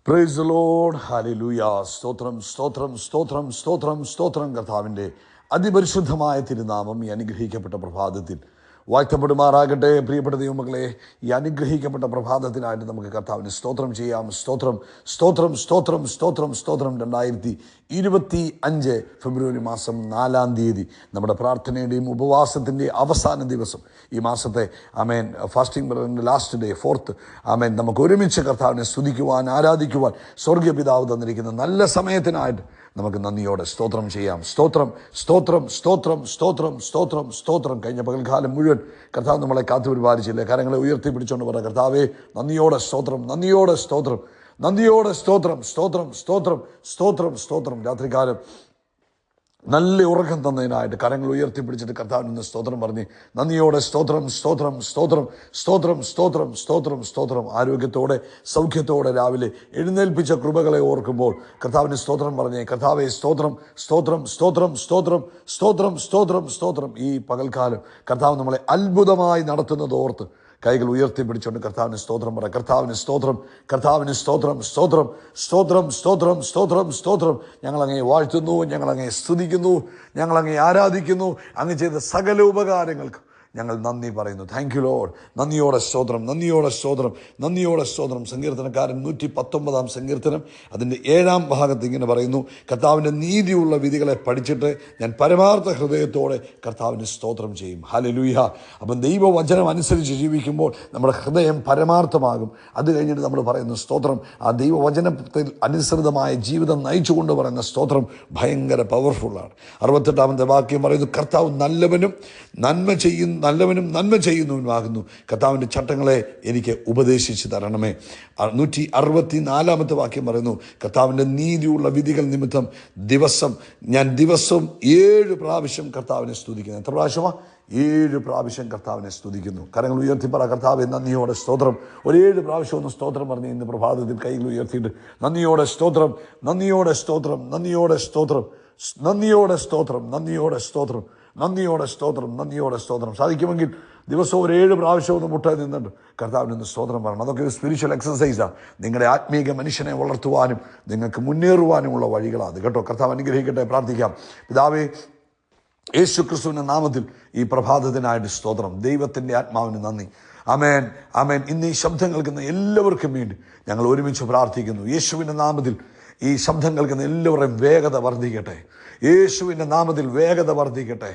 Praise the Lord. Hallelujah. സ്തോത്രം സ്തോത്രം സ്തോത്രം സ്തോത്രം സ്തോത്രം. കർത്താവിൻ്റെ അതിപരിശുദ്ധമായ തിരുനാമം ഈ അനുഗ്രഹിക്കപ്പെട്ട പ്രഭാതത്തിൽ വാഴ്ത്തപ്പെടുമാറാകട്ടെ. പ്രിയപ്പെട്ട ദൈവമക്കളെ, ഈ അനുഗ്രഹിക്കപ്പെട്ട പ്രഭാതത്തിനായിട്ട് നമുക്ക് കർത്താവിന് സ്തോത്രം ചെയ്യാം. സ്തോത്രം സ്തോത്രം സ്തോത്രം സ്തോത്രം സ്തോത്രം. 2025 ഫെബ്രുവരി മാസം 4-ാം തീയതി നമ്മുടെ പ്രാർത്ഥനയുടെയും ഉപവാസത്തിൻ്റെയും അവസാന ദിവസം. ഈ മാസത്തെ ഫാസ്റ്റിംഗ് ബ്രദറിൻ്റെ ലാസ്റ്റ് ഡേ, 4th. നമുക്ക് ഒരുമിച്ച് കർത്താവിനെ സ്തുതിക്കുവാൻ, ആരാധിക്കുവാൻ സ്വർഗീയ പിതാവ് തന്നിരിക്കുന്ന നല്ല സമയത്തിനായിട്ട് നമുക്ക് നന്ദിയോടെ സ്തോത്രം ചെയ്യാം. സ്തോത്രം സ്തോത്രം സ്തോത്രം സ്തോത്രം സ്തോത്രം സ്തോത്രം. കഴിഞ്ഞ പകൽക്കാലം മുഴുവൻ കർത്താവ് നമ്മളെ കാത്തു പരിപാലിച്ചില്ലേ? കരങ്ങളെ ഉയർത്തി പിടിച്ചുകൊണ്ട് പറ, കർത്താവേ നന്ദിയോടെ സ്തോത്രം, നന്ദിയോടെ സ്തോത്രം, നന്ദിയോടെ സ്തോത്രം, സ്തോത്രം സ്തോത്രം സ്തോത്രം സ്തോത്രം. രാത്രികാലം നല്ല ഉറക്കം തന്നതിനായിട്ട് കരങ്ങൾ ഉയർത്തിപ്പിടിച്ചിട്ട് കർത്താവിന് നിന്ന് സ്തോത്രം പറഞ്ഞ് നന്ദിയോടെ സ്തോത്രം സ്തോത്രം സ്തോത്രം സ്തോത്രം സ്തോത്രം സ്തോത്രം സ്തോത്രം. ആരോഗ്യത്തോടെ സൗഖ്യത്തോടെ രാവിലെ എഴുന്നേൽപ്പിച്ച കൃപകളെ ഓർക്കുമ്പോൾ കർത്താവിന് സ്തോത്രം പറഞ്ഞേ. കർത്താവെ സ്തോത്രം സ്തോത്രം സ്തോത്രം സ്തോത്രം സ്തോത്രം സ്തോത്രം സ്തോത്രം. ഈ പകൽക്കാലം കർത്താവ് നമ്മളെ അത്ഭുതമായി നടത്തുന്നത് ഓർത്ത് കൈകൾ ഉയർത്തിപ്പിടിച്ചുകൊണ്ട് കർത്താവിന് സ്തോത്രം പറ. കർത്താവിന് സ്തോത്രം, കർത്താവിന് സ്തോത്രം, സ്തോത്രം സ്തോത്രം സ്തോത്രം സ്തോത്രം സ്തോത്രം. ഞങ്ങളങ്ങയെ വാഴ്ത്തുന്നു, ഞങ്ങളങ്ങയെ സ്തുതിക്കുന്നു, ഞങ്ങളങ്ങയെ ആരാധിക്കുന്നു. അങ്ങ് ചെയ്ത സകല ഉപകാരങ്ങൾക്ക് ഞങ്ങൾ നന്ദി പറയുന്നു. Thank you Lord. നന്ദിയോടെ സ്തോത്രം, നന്ദിയോടെ സ്തോത്രം, നന്ദിയോടെ സ്തോത്രം. സങ്കീർത്തനക്കാരൻ 119-ാം സങ്കീർത്തനം അതിൻ്റെ 7-ാം ഭാഗത്ത് ഇങ്ങനെ പറയുന്നു, കർത്താവിൻ്റെ നീതിയുള്ള വിധികളെ പഠിച്ചിട്ട് ഞാൻ പരമാർത്ഥ ഹൃദയത്തോടെ കർത്താവിന് സ്തോത്രം ചെയ്യും. ഹല്ലേലൂയ. അപ്പം ദൈവവചനം അനുസരിച്ച് ജീവിക്കുമ്പോൾ നമ്മുടെ ഹൃദയം പരമാർത്ഥമാകും. അത് കഴിഞ്ഞിട്ട് നമ്മൾ പറയുന്ന സ്തോത്രം, ആ ദൈവവചനത്തിൽ അനുസൃതമായ ജീവിതം നയിച്ചുകൊണ്ട് പറയുന്ന സ്തോത്രം ഭയങ്കര പവർഫുള്ളാണ്. 68-ാമത്തെ വാക്യം പറയുന്നു, കർത്താവ് നല്ലവനും നന്മ ചെയ്യുന്നവനുമാകുന്നു. കർത്താവിൻ്റെ ചട്ടങ്ങളെ എനിക്ക് ഉപദേശിച്ച് തരണമേ. 164-ാമത്തെ വാക്യം പറയുന്നു, കർത്താവിൻ്റെ നീതിയുള്ള വിധികൾ നിമിത്തം ഞാൻ ദിവസം 7 പ്രാവശ്യം കർത്താവിനെ സ്തുതിക്കുന്നു. എത്ര പ്രാവശ്യമാണ്? 7 പ്രാവശ്യം കർത്താവിനെ സ്തുതിക്കുന്നു. കരങ്ങൾ ഉയർത്തി പറ, കർത്താവെ നന്ദിയോടെ സ്തോത്രം. ഒരു 7 പ്രാവശ്യം ഒന്ന് സ്തോത്രം പറഞ്ഞ് ഇന്ന് പ്രഭാതത്തിൽ കൈകൾ ഉയർത്തിയിട്ട് നന്ദിയോടെ സ്തോത്രം, നന്ദിയോടെ സ്തോത്രം, നന്ദിയോടെ സ്തോത്രം, നന്ദിയോടെ സ്തോത്രം, നന്ദിയോടെ സ്തോത്രം, നന്ദിയോടെ സ്തോത്രം, നന്ദിയോടെ സ്തോത്രം. സാധിക്കുമെങ്കിൽ ദിവസവും ഒരു 7 പ്രാവശ്യം ഒന്ന് മുട്ടായി നിന്നിട്ട് കർത്താവിന് നിന്ന് സ്തോത്രം പറയണം. അതൊക്കെ ഒരു സ്പിരിച്വൽ എക്സസൈസാണ്. നിങ്ങളുടെ ആത്മീക മനുഷ്യനെ വളർത്തുവാനും നിങ്ങൾക്ക് മുന്നേറുവാനുമുള്ള വഴികളാണ് അത് കേട്ടോ. കർത്താവ് അനുഗ്രഹിക്കട്ടെ. പ്രാർത്ഥിക്കാം. പിതാവേ, യേശു ക്രിസ്തുവിൻ്റെ നാമത്തിൽ ഈ പ്രഭാതത്തിനായിട്ട് സ്തോത്രം. ദൈവത്തിൻ്റെ ആത്മാവിന് നന്ദി. ആമേൻ, ആമേൻ. ഇന്ന് ഈ ശബ്ദം കേൾക്കുന്ന എല്ലാവർക്കും വേണ്ടി ഞങ്ങൾ ഒരുമിച്ച് പ്രാർത്ഥിക്കുന്നു. യേശുവിൻ്റെ നാമത്തിൽ ഈ ശബ്ദം കേൾക്കുന്ന എല്ലാവരുടെയും വേഗത വർദ്ധിക്കട്ടെ. യേശുവിൻ്റെ നാമത്തിൽ വേഗത വർദ്ധിക്കട്ടെ.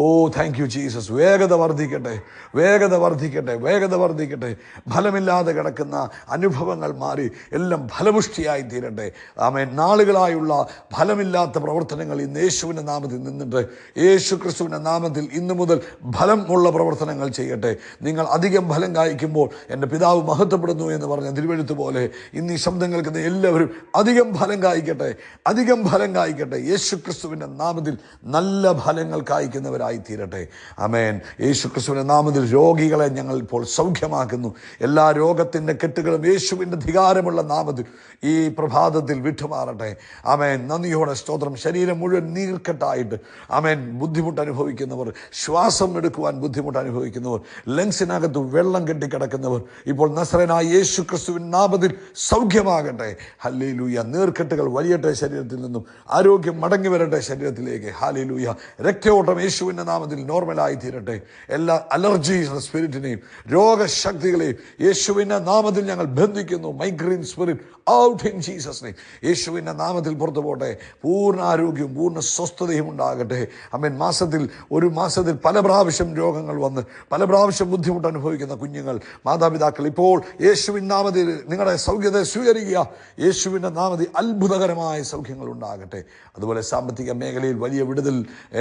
ഓ താങ്ക് യു ജീസസ്. വേഗത വർദ്ധിക്കട്ടെ, വേഗത വർദ്ധിക്കട്ടെ, വേഗത വർദ്ധിക്കട്ടെ. ഫലമില്ലാതെ കിടക്കുന്ന അനുഭവങ്ങൾ മാറി എല്ലാം ഫലപുഷ്ടിയായി തീരട്ടെ. ആമേൻ. നാളുകളായുള്ള ഫലമില്ലാത്ത പ്രവർത്തനങ്ങൾ ഇന്ന് യേശുവിൻ്റെ നാമത്തിൽ നിന്നിട്ട് യേശു ക്രിസ്തുവിൻ്റെ നാമത്തിൽ ഇന്നു മുതൽ ഫലമുള്ള പ്രവർത്തനങ്ങൾ ചെയ്യട്ടെ. നിങ്ങൾ അധികം ഫലം കായ്ക്കുമ്പോൾ എൻ്റെ പിതാവ് മഹത്വപ്പെടുന്നു എന്ന് പറഞ്ഞ തിരുവെഴുത്ത് പോലെ ഇന്ന് ഈ ശബ്ദം കേൾക്കുന്ന എല്ലാവരും അധികം ഫലം കായ്ക്കട്ടെ, അധികം ഫലം കായ്ക്കട്ടെ. യേശു ക്രിസ്തുവിൻ്റെ നാമത്തിൽ നല്ല ഫലങ്ങൾ കായ്ക്കുന്നവരായി തീരട്ടെ. ആമേൻ. യേശു ക്രിസ്തുവിൻ്റെ നാമത്തിൽ രോഗികളെ ഞങ്ങൾ ഇപ്പോൾ സൗഖ്യമാക്കുന്നു. എല്ലാ രോഗത്തിൻ്റെ കെട്ടുകളും യേശുവിൻ്റെ അധികാരമുള്ള നാമത്തിൽ ഈ പ്രഭാതത്തിൽ വിട്ടുമാറട്ടെ. ആമേൻ. നന്ദിയോടെ സ്തോത്രം. ശരീരം മുഴുവൻ നീർക്കെട്ടായിട്ട് ആമേൻ ബുദ്ധിമുട്ട് അനുഭവിക്കുന്നവർ, ശ്വാസം എടുക്കുവാൻ ബുദ്ധിമുട്ട് അനുഭവിക്കുന്നവർ, ലങ്സിനകത്ത് വെള്ളം കെട്ടിക്കിടക്കുന്നവർ ഇപ്പോൾ നസറേനായ യേശു ക്രിസ്തുവിൻ നാമത്തിൽ സൗഖ്യമാകട്ടെ. ഹല്ലേലൂയ. നീർക്കെട്ടുകൾ വലിയട്ടെ ശരീരത്തിൽ നിന്നും. ആരോഗ്യം മടങ്ങി വരട്ടെ ശരീരത്തിലേക്ക്. ഹല്ലേലൂയ. രക്തയോട്ടം യേശുവിൻ്റെ നാമത്തിൽ നോർമലായി തീരട്ടെ. എല്ലാ അലർജീസ് സ്പിരിറ്റിനെയും രോഗശക്തികളെയും യേശുവിൻ്റെ നാമത്തിൽ ഞങ്ങൾ ബന്ധിക്കുന്നു. Migraine spirit out in Jesus name. യേശുവിൻ്റെ നാമത്തിൽ പുറത്തു പോട്ടെ. പൂർണ്ണ ആരോഗ്യവും പൂർണ്ണ സ്വസ്ഥതയും ഉണ്ടാകട്ടെ. ആമേൻ. ഒരു മാസത്തിൽ പല പ്രാവശ്യം രോഗങ്ങൾ വന്ന് പല പ്രാവശ്യം ബുദ്ധിമുട്ട് അനുഭവിക്കുന്ന കുഞ്ഞുങ്ങൾ, മാതാപിതാക്കൾ ഇപ്പോൾ യേശുവിൻ നാമത്തിൽ നിങ്ങളുടെ സൗഖ്യത്തെ സ്വീകരിക്കുക. യേശുവിൻ്റെ നാമത്തിൽ അത്ഭുതകരമായ സൗഖ്യങ്ങൾ ഉണ്ടാകട്ടെ. അതുപോലെ സാമ്പത്തിക മേഖലയിൽ വലിയ വിടുതൽ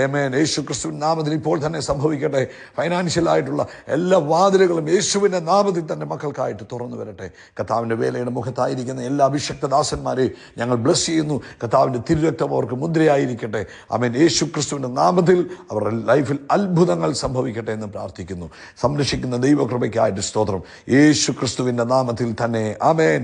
ആമേൻ യേശു ക്രിസ്തുവിൻ നാമത്തിൽ ഇപ്പോൾ തന്നെ സംഭവിക്കട്ടെ. ഫൈനാൻഷ്യലായിട്ടുള്ള എല്ലാ വാതിലുകളും യേശുവിൻ്റെ നാമത്തിൽ തന്നെ മക്കൾക്കായിട്ട് തുറന്നു വരട്ടെ. കർത്താവിൻ്റെ വേലയുടെ മുഖത്തായിരിക്കുന്ന എല്ലാ അഭിഷക്തദാസന്മാരെയും ഞങ്ങൾ ബ്ലസ് ചെയ്യുന്നു. കർത്താവിൻ്റെ തിരുരക്തം അവർക്ക് മുദ്രയായിരിക്കട്ടെ. ആമേൻ. യേശു ക്രിസ്തുവിൻ്റെ നാമത്തിൽ അവരുടെ ലൈഫിൽ അത്ഭുതങ്ങൾ സംഭവിക്കട്ടെ എന്ന് പ്രാർത്ഥിക്കുന്നു. സംരക്ഷിക്കുന്ന ദൈവകൃപയ്ക്കായിട്ട് സ്തോത്രം. യേശു ക്രിസ്തുവിൻ്റെ നാമത്തിൽ തന്നെ. ആമേൻ,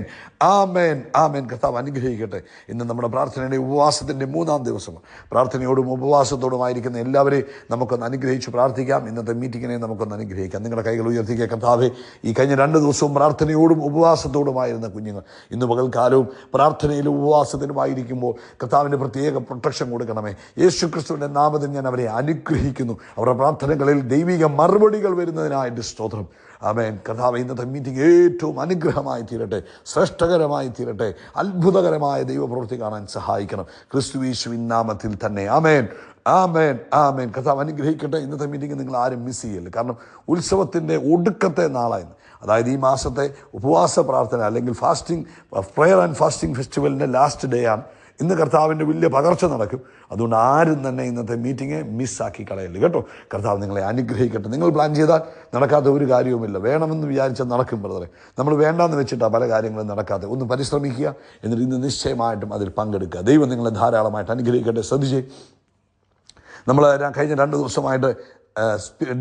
ആമേൻ, ആമേൻ. കർത്താവ് അനുഗ്രഹിക്കട്ടെ. അനുഗ്രഹിക്കട്ടെ. ഇന്ന് നമ്മുടെ പ്രാർത്ഥനയുടെ ഉപവാസത്തിൻ്റെ 3-ാം ദിവസം. പ്രാർത്ഥനയോടും ഉപവാസത്തോടുമായിരിക്കുന്ന എല്ലാവരെയും നമുക്കൊന്ന് അനുഗ്രഹിച്ച് പ്രാർത്ഥിക്കാം. ഇന്നത്തെ മീറ്റിങ്ങിനെ നമുക്കൊന്ന് അനുഗ്രഹിക്കാം. നിങ്ങളുടെ കൈകൾ ഉയർത്തിക്കുക. കർത്താവേ, ഈ കഴിഞ്ഞ 2 ദിവസവും പ്രാർത്ഥനയോടും ഉപവാസത്തോടുമായിരുന്ന കുഞ്ഞുങ്ങൾ ഇന്ന് പകൽക്കാലവും പ്രാർത്ഥനയിലും ഉപവാസത്തിലുമായിരിക്കുമ്പോൾ കർത്താവിൻ്റെ പ്രത്യേക പ്രൊട്ടക്ഷൻ കൊടുക്കണമേ. യേശു ക്രിസ്തുവിൻ്റെ നാമത്തിൽ ഞാൻ അവരെ അനുഗ്രഹിക്കുന്നു. അവരുടെ പ്രാർത്ഥനകളിൽ ദൈവിക മറുപടികൾ വരുന്നതിനായിട്ട് സ്തോത്രം. ആമേൻ. കർത്താവ്, ഇന്നത്തെ മീറ്റിംഗ് ഏറ്റവും അനുഗ്രഹമായി തീരട്ടെ, ശ്രേഷ്ഠകരമായി തീരട്ടെ, അത്ഭുതകരമായ ദൈവപ്രവൃത്തി കാണാൻ സഹായിക്കണം. ക്രിസ്തു യേശുവിൻ നാമത്തിൽ തന്നെ. ആമേൻ, ആമേൻ, ആമേൻ. കർത്താവ് അനുഗ്രഹിക്കട്ടെ. ഇന്നത്തെ മീറ്റിംഗ് നിങ്ങൾ ആരും മിസ് ചെയ്യല്ലേ. കാരണം ഉത്സവത്തിൻ്റെ ഒടുക്കത്തെ നാളായിരുന്നു. അതായത് ഈ മാസത്തെ ഉപവാസ പ്രാർത്ഥന അല്ലെങ്കിൽ ഫാസ്റ്റിംഗ്, പ്രെയർ ആൻഡ് ഫാസ്റ്റിംഗ് ഫെസ്റ്റിവലിൻ്റെ ലാസ്റ്റ് ഡേ ആണ്. ഇന്ന് കർത്താവിൻ്റെ വലിയ പകർച്ച നടക്കും. അതുകൊണ്ട് ആരും തന്നെ ഇന്നത്തെ മീറ്റിംഗ് മിസ്സാക്കി കളയല്ലേ കേട്ടോ. കർത്താവ് നിങ്ങളെ അനുഗ്രഹിക്കട്ടെ. നിങ്ങൾ പ്ലാൻ ചെയ്താൽ നടക്കാത്ത ഒരു കാര്യവുമില്ല. വേണമെന്ന് വിചാരിച്ചാൽ നടക്കും ബ്രദറെ. നമ്മൾ വേണ്ടാന്ന് വെച്ചിട്ടാണ് പല കാര്യങ്ങളും നടക്കാതെ. ഒന്ന് പരിശ്രമിക്കുക, എന്നിട്ട് ഇന്ന് നിശ്ചയമായിട്ടും അതിൽ പങ്കെടുക്കുക. ദൈവം നിങ്ങളെ ധാരാളമായിട്ട് അനുഗ്രഹിക്കട്ടെ. ശ്രദ്ധിച്ചേ, നമ്മൾ കഴിഞ്ഞ 2 ദിവസമായിട്ട്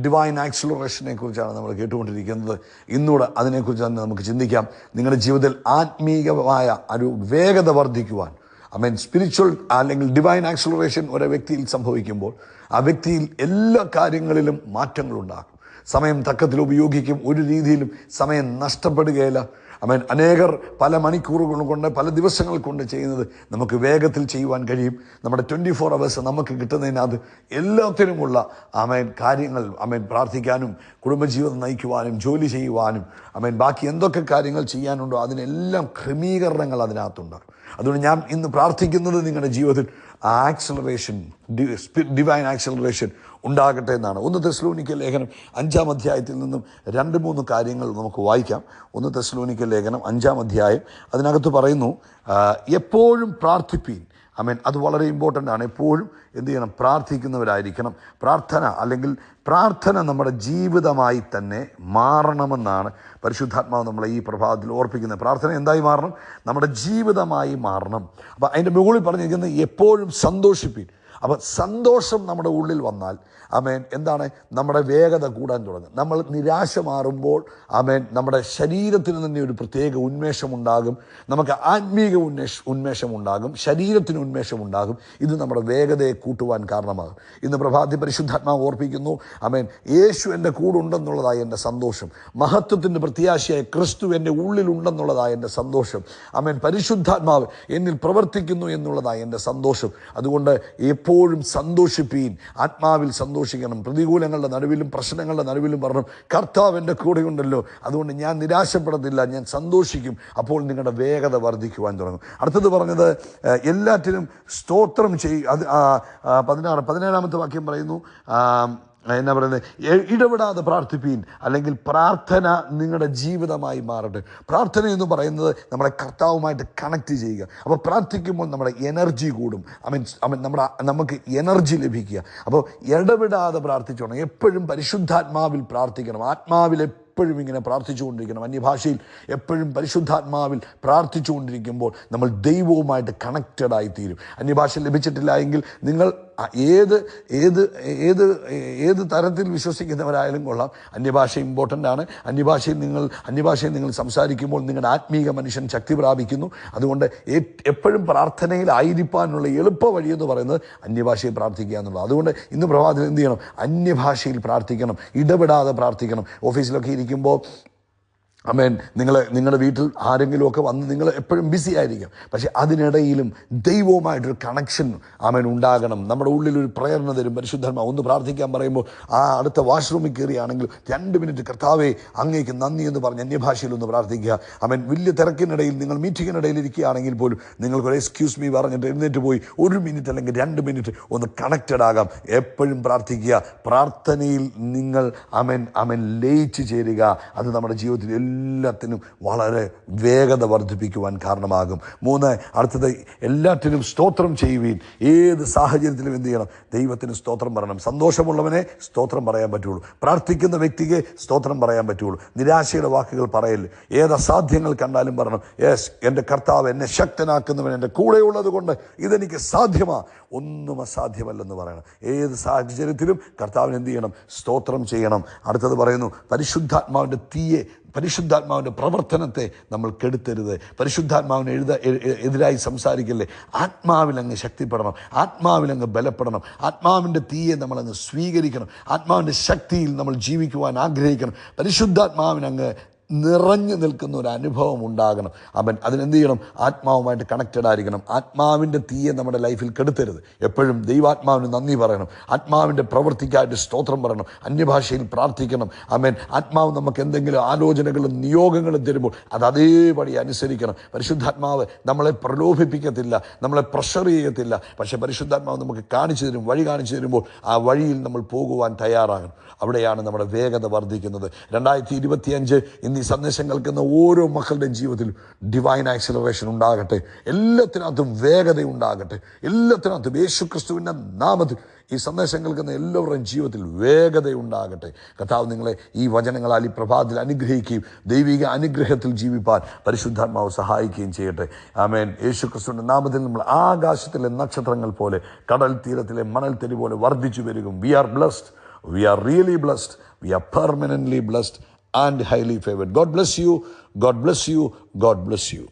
ഡിവൈൻ ആക്സിലറേഷനെ കുറിച്ചാണ് നമ്മൾ കേട്ടുകൊണ്ടിരിക്കുന്നത്. ഇന്നൂടെ അതിനെക്കുറിച്ച് തന്നെ നമുക്ക് ചിന്തിക്കാം. നിങ്ങളുടെ ജീവിതത്തിൽ ആത്മീയമായ ഒരു വേഗത വർദ്ധിക്കുവാൻ, സ്പിരിച്വൽ അല്ലെങ്കിൽ ഡിവൈൻ ആക്സിലറേഷൻ ഒരു വ്യക്തിയിൽ സംഭവിക്കുമ്പോൾ ആ വ്യക്തിയിൽ എല്ലാ കാര്യങ്ങളിലും മാറ്റങ്ങളുണ്ടാകും. സമയം തക്കത്തിൽ ഉപയോഗിക്കും. ഒരു രീതിയിലും സമയം നഷ്ടപ്പെടുകയില്ല. അനേകർ പല മണിക്കൂറുകൾ കൊണ്ട്, പല ദിവസങ്ങൾ കൊണ്ട് ചെയ്യുന്നത് നമുക്ക് വേഗത്തിൽ ചെയ്യുവാൻ കഴിയും. നമ്മുടെ 24 hours നമുക്ക് കിട്ടുന്നതിനകത്ത് എല്ലാത്തിനുമുള്ള കാര്യങ്ങൾ പ്രാർത്ഥിക്കാനും കുടുംബജീവിതം നയിക്കുവാനും ജോലി ചെയ്യുവാനും ബാക്കി എന്തൊക്കെ കാര്യങ്ങൾ ചെയ്യാനുണ്ടോ അതിനെല്ലാം ക്രമീകരണങ്ങൾ അതിനകത്തുണ്ടാകും. അതുകൊണ്ട് ഞാൻ ഇന്ന് പ്രാർത്ഥിക്കുന്നത് നിങ്ങളുടെ ജീവിതത്തിൽ ആക്സിലറേഷൻ, ഡിവൈൻ ആക്സിലറേഷൻ ഉണ്ടാകട്ടെ എന്നാണ്. 1 തെസ്സലോനിക്കർ ലേഖനം 5-ാം അധ്യായത്തിൽ നിന്നും 2-3 കാര്യങ്ങൾ നമുക്ക് വായിക്കാം. 1 തെസ്സലോനിക്കർ ലേഖനം 5-ാം അധ്യായം, അതിനകത്ത് പറയുന്നു, എപ്പോഴും പ്രാർത്ഥിപ്പീൻ. അത് വളരെ ഇമ്പോർട്ടൻ്റ് ആണ്. എപ്പോഴും എന്ത് ചെയ്യണം? പ്രാർത്ഥിക്കുന്നവരായിരിക്കണം. പ്രാർത്ഥന നമ്മുടെ ജീവിതമായി തന്നെ മാറണമെന്നാണ് പരിശുദ്ധാത്മാവ് നമ്മളെ ഈ പ്രഭാതത്തിൽ ഓർപ്പിക്കുന്നത്. പ്രാർത്ഥന എന്തായി മാറണം? നമ്മുടെ ജീവിതമായി മാറണം. അപ്പം അതിൻ്റെ മുകളിൽ പറഞ്ഞിരിക്കുന്നത് എപ്പോഴും സന്തോഷിപ്പീൻ. അപ്പം സന്തോഷം നമ്മുടെ ഉള്ളിൽ വന്നാൽ എന്താണ്? നമ്മുടെ വേഗത കൂടാൻ തുടങ്ങും. നമ്മൾ നിരാശ മാറുമ്പോൾ നമ്മുടെ ശരീരത്തിന് തന്നെ ഒരു പ്രത്യേക ഉന്മേഷമുണ്ടാകും. നമുക്ക് ആത്മീക ഉന്മേഷമുണ്ടാകും, ശരീരത്തിന് ഉന്മേഷമുണ്ടാകും. ഇത് നമ്മുടെ വേഗതയെ കൂട്ടുവാൻ കാരണമാകും. ഇന്ന് പ്രഭാതത്തിൽ പരിശുദ്ധാത്മാവ് ഓർപ്പിക്കുന്നു, യേശു എൻ്റെ കൂടുണ്ടെന്നുള്ളതായ എൻ്റെ സന്തോഷം, മഹത്വത്തിൻ്റെ പ്രത്യാശയായ ക്രിസ്തു എൻ്റെ ഉള്ളിലുണ്ടെന്നുള്ളതായ എൻ്റെ സന്തോഷം, പരിശുദ്ധാത്മാവ് എന്നിൽ പ്രവർത്തിക്കുന്നു എന്നുള്ളതായ എൻ്റെ സന്തോഷം. അതുകൊണ്ട് എപ്പോഴും സന്തോഷിപ്പീൻ, ആത്മാവിൽ സന്തോഷിക്കണം. പ്രതികൂലങ്ങളുടെ നടുവിലും പ്രശ്നങ്ങളുടെ നടുവിലും പറഞ്ഞു, കർത്താവ് എൻ്റെ കൂടെയുണ്ടല്ലോ, അതുകൊണ്ട് ഞാൻ നിരാശപ്പെടത്തില്ല, ഞാൻ സന്തോഷിക്കും. അപ്പോൾ നിങ്ങളുടെ വേഗത വർദ്ധിക്കുവാൻ തുടങ്ങും. അടുത്തത് പറഞ്ഞത് എല്ലാറ്റിനും സ്തോത്രം അത് 17-ാമത്തെ വാക്യം പറയുന്നു, എന്നാ പറയുന്നത്? ഇടപെടാതെ പ്രാർത്ഥിപ്പീൻ, അല്ലെങ്കിൽ പ്രാർത്ഥന നിങ്ങളുടെ ജീവിതമായി മാറട്ടെ. പ്രാർത്ഥന എന്ന് പറയുന്നത് നമ്മളെ കർത്താവുമായിട്ട് കണക്ട് ചെയ്യുക. അപ്പോൾ പ്രാർത്ഥിക്കുമ്പോൾ നമ്മുടെ എനർജി കൂടും. നമുക്ക് എനർജി ലഭിക്കുക. അപ്പോൾ ഇടപെടാതെ പ്രാർത്ഥിച്ചോണം. എപ്പോഴും പരിശുദ്ധാത്മാവിൽ പ്രാർത്ഥിക്കണം. ആത്മാവിൽ എപ്പോഴും ഇങ്ങനെ പ്രാർത്ഥിച്ചുകൊണ്ടിരിക്കണം. അന്യഭാഷയിൽ എപ്പോഴും പരിശുദ്ധാത്മാവിൽ പ്രാർത്ഥിച്ചുകൊണ്ടിരിക്കുമ്പോൾ നമ്മൾ ദൈവവുമായിട്ട് കണക്റ്റഡ് ആയിത്തീരും. അന്യഭാഷ ലഭിച്ചിട്ടില്ല എങ്കിൽ നിങ്ങൾ ഏത് തരത്തിൽ വിശ്വസിക്കുന്നവരായാലും കൊള്ളാം, അന്യഭാഷ ഇമ്പോർട്ടൻ്റ് ആണ്. അന്യഭാഷയിൽ നിങ്ങൾ സംസാരിക്കുമ്പോൾ നിങ്ങളുടെ ആത്മീക മനുഷ്യൻ ശക്തി പ്രാപിക്കുന്നു. അതുകൊണ്ട് എപ്പോഴും പ്രാർത്ഥനയിൽ ആയിരിക്കാനുള്ള എളുപ്പ വഴിയെന്ന് പറയുന്നത് അന്യഭാഷയിൽ പ്രാർത്ഥിക്കുക എന്നുള്ളത്. അതുകൊണ്ട് ഇന്ന് പ്രഭാതത്തിൽ എന്ത് ചെയ്യണം? അന്യഭാഷയിൽ പ്രാർത്ഥിക്കണം, ഇടപെടാതെ പ്രാർത്ഥിക്കണം. ഓഫീസിലൊക്കെ ഇരിക്കുമ്പോൾ നിങ്ങളുടെ വീട്ടിൽ ആരെങ്കിലുമൊക്കെ വന്ന് നിങ്ങൾ എപ്പോഴും ബിസി ആയിരിക്കും. പക്ഷേ അതിനിടയിലും ദൈവവുമായിട്ടൊരു കണക്ഷൻ ഉണ്ടാകണം. നമ്മുടെ ഉള്ളിലൊരു പ്രേരണ തരും പരിശുദ്ധാത്മാവ്. ഒന്ന് പ്രാർത്ഥിക്കാൻ പറയുമ്പോൾ ആ അടുത്ത വാഷ്റൂമിൽ കയറിയാണെങ്കിൽ 2 മിനിറ്റ് കർത്താവേ അങ്ങേക്ക് നന്ദി എന്ന് പറഞ്ഞ് അന്യഭാഷയിൽ ഒന്ന് പ്രാർത്ഥിക്കുക. വലിയ തിരക്കിനിടയിൽ നിങ്ങൾ മീറ്റിങ്ങിനിടയിൽ ഇരിക്കുകയാണെങ്കിൽ പോലും നിങ്ങൾക്കൊരു എക്സ്ക്യൂസ് മീ പറഞ്ഞിട്ട് എഴുന്നേറ്റ് പോയി 1 മിനിറ്റ് അല്ലെങ്കിൽ 2 മിനിറ്റ് ഒന്ന് കണക്റ്റഡ് ആകാം. എപ്പോഴും പ്രാർത്ഥിക്കുക. പ്രാർത്ഥനയിൽ നിങ്ങൾ ലയിച്ചു ചേരുക. അത് നമ്മുടെ ജീവിതത്തിൽ എല്ലാത്തിനും വളരെ വേഗത വർദ്ധിപ്പിക്കുവാൻ കാരണമാകും. 3, അടുത്തത് എല്ലാറ്റിനും സ്തോത്രം ചെയ്യുവീൻ. ഏത് സാഹചര്യത്തിലും എന്ത് ചെയ്യണം? ദൈവത്തിന് സ്തോത്രം പറയണം. സന്തോഷമുള്ളവനെ സ്തോത്രം പറയാൻ പറ്റുള്ളൂ. പ്രാർത്ഥിക്കുന്ന വ്യക്തിക്ക് സ്തോത്രം പറയാൻ പറ്റുള്ളൂ. നിരാശയുടെ വാക്കുകൾ പറയല്. ഏത് അസാധ്യങ്ങൾ കണ്ടാലും പറയണം, യെസ്, എൻ്റെ കർത്താവ് എന്നെ ശക്തനാക്കുന്നവൻ എൻ്റെ കൂടെയുള്ളത് കൊണ്ട് ഇതെനിക്ക് സാധ്യമാ, ഒന്നും അസാധ്യമല്ലെന്ന് പറയണം. ഏത് സാഹചര്യത്തിലും കർത്താവിന് എന്ത് ചെയ്യണം? സ്തോത്രം ചെയ്യണം. അടുത്തത് പറയുന്നു, പരിശുദ്ധാത്മാവിൻ്റെ തീയെ പരിശുദ്ധാത്മാവിൻ്റെ പ്രവർത്തനത്തെ നമ്മൾ കെടുത്തരുത്. പരിശുദ്ധാത്മാവിന് എതിരായി സംസാരിക്കല്ലേ. ആത്മാവിലങ്ങ് ശക്തിപ്പെടണം, ആത്മാവിലങ്ങ് ബലപ്പെടണം, ആത്മാവിൻ്റെ തീയെ നമ്മളങ്ങ് സ്വീകരിക്കണം, ആത്മാവിൻ്റെ ശക്തിയിൽ നമ്മൾ ജീവിക്കുവാൻ ആഗ്രഹിക്കണം. പരിശുദ്ധാത്മാവിനങ്ങ് നിറഞ്ഞു നിൽക്കുന്ന ഒരു അനുഭവം ഉണ്ടാകണം. അതിനെന്ത് ചെയ്യണം? ആത്മാവുമായിട്ട് കണക്റ്റഡ് ആയിരിക്കണം. ആത്മാവിൻ്റെ തീയെ നമ്മുടെ ലൈഫിൽ കെടുത്തരുത്. എപ്പോഴും ദൈവാത്മാവിന് നന്ദി പറയണം, ആത്മാവിൻ്റെ പ്രവൃത്തിക്കായിട്ട് സ്തോത്രം പറയണം, അന്യഭാഷയിൽ പ്രാർത്ഥിക്കണം. ആത്മാവ് നമുക്ക് എന്തെങ്കിലും ആലോചനകളും നിയോഗങ്ങളും തരുമ്പോൾ അത് അതേപടി അനുസരിക്കണം. പരിശുദ്ധാത്മാവ് നമ്മളെ പ്രലോഭിപ്പിക്കത്തില്ല, നമ്മളെ പ്രഷർ ചെയ്യത്തില്ല. പക്ഷേ പരിശുദ്ധാത്മാവ് നമുക്ക് കാണിച്ചു തരും, വഴി കാണിച്ചു തരുമ്പോൾ ആ വഴിയിൽ നമ്മൾ പോകുവാൻ തയ്യാറാകണം. അവിടെയാണ് നമ്മുടെ വേഗത വർദ്ധിക്കുന്നത്. 2025 ഇന്ന് ഈ സന്ദേശം കേൾക്കുന്ന ഓരോ മക്കളുടെയും ജീവിതത്തിൽ ഡിവൈൻ ആക്സിലറേഷൻ ഉണ്ടാകട്ടെ. എല്ലാത്തിനകത്തും വേഗത ഉണ്ടാകട്ടെ. എല്ലാത്തിനകത്തും യേശുക്രിസ്തുവിൻ്റെ നാമത്തിൽ ഈ സന്ദേശം കേൾക്കുന്ന എല്ലാവരുടെയും ജീവിതത്തിൽ വേഗത ഉണ്ടാകട്ടെ. കർത്താവ് നിങ്ങളെ ഈ വചനങ്ങളാൽ ഈ പ്രഭാതത്തിൽ അനുഗ്രഹിക്കുകയും ദൈവിക അനുഗ്രഹത്തിൽ ജീവിപ്പാൻ പരിശുദ്ധാത്മാവ് സഹായിക്കുകയും ചെയ്യട്ടെ. ആമേൻ. യേശുക്രിസ്തുവിൻ്റെ നാമത്തിൽ നമ്മൾ ആകാശത്തിലെ നക്ഷത്രങ്ങൾ പോലെ, കടൽ തീരത്തിലെ മണൽത്തരി പോലെ വർദ്ധിച്ചു വരികയും we are blessed, we are really blessed, we are permanently blessed and highly favored. God bless you, God bless you, God bless you.